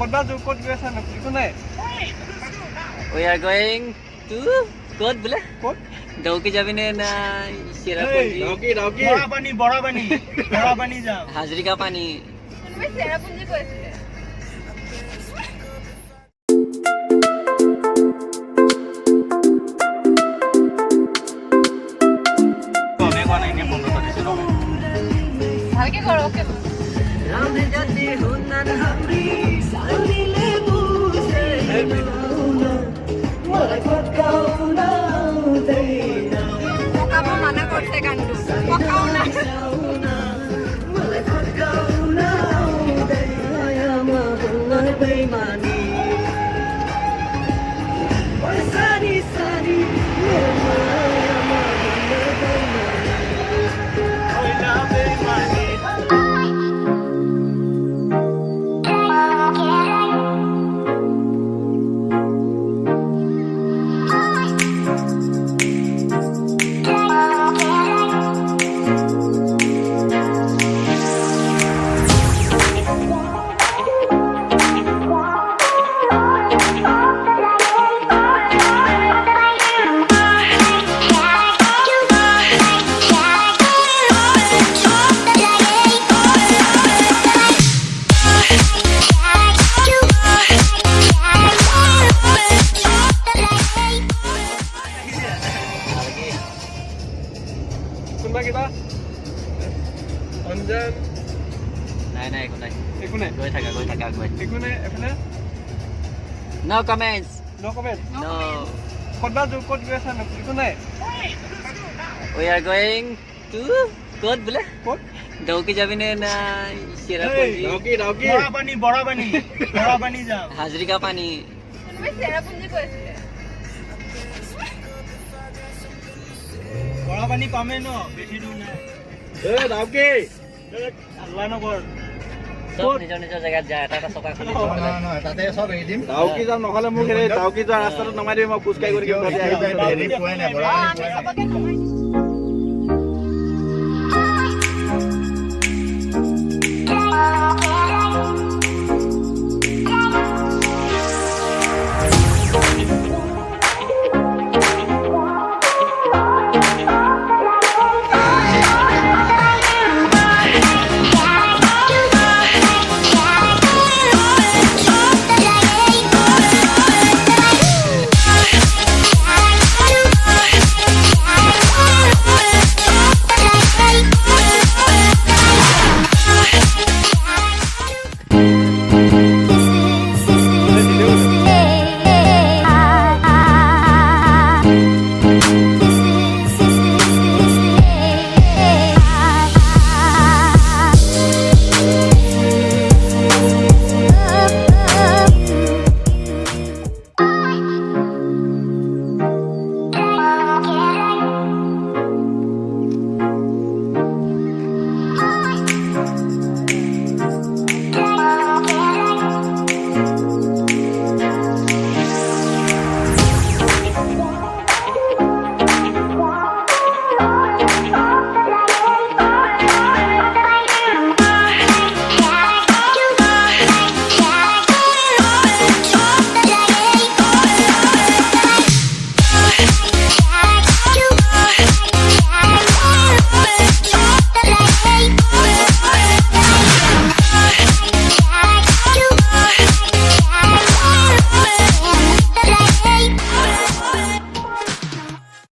We are going to Kod bole? Kod? Dauki jabi ne na Cherrapunjee. Dauki. Bora pani jam. Hazrika pani. তুমি চেৰাপুঞ্জী কৈছিলে ভালকে করো okay পকাবো মানা করছে গানটো পকাও না Anjan. Nay, Ekko nai. Goi thaka. Ekko nai. Efale. No comments. No comment. No. Kod goi asa na. Ekko nai. We are going to Kod bole? Kod? Dauki jabi ne na Cherrapunjee. Dauki. Bora pani jam. Hazrika pani. তুমি চেৰাপুঞ্জী কৈছিলে Bora pani pame no. Beshi dur nai. Dauki. Allah no kor. Sob নিজৰ জায়গাত যায় এটা চকা খুলি তাতে সব এৰি দিম Dauki jam নকলে মোক হেৰি Dauki যোৱা ৰাস্তাটো নমাই দিবি মই পুচকাই কৰি ঘৰতে আহিম হেৰি পোৱাই নাই বৰা আমি সবকে নমাই দিম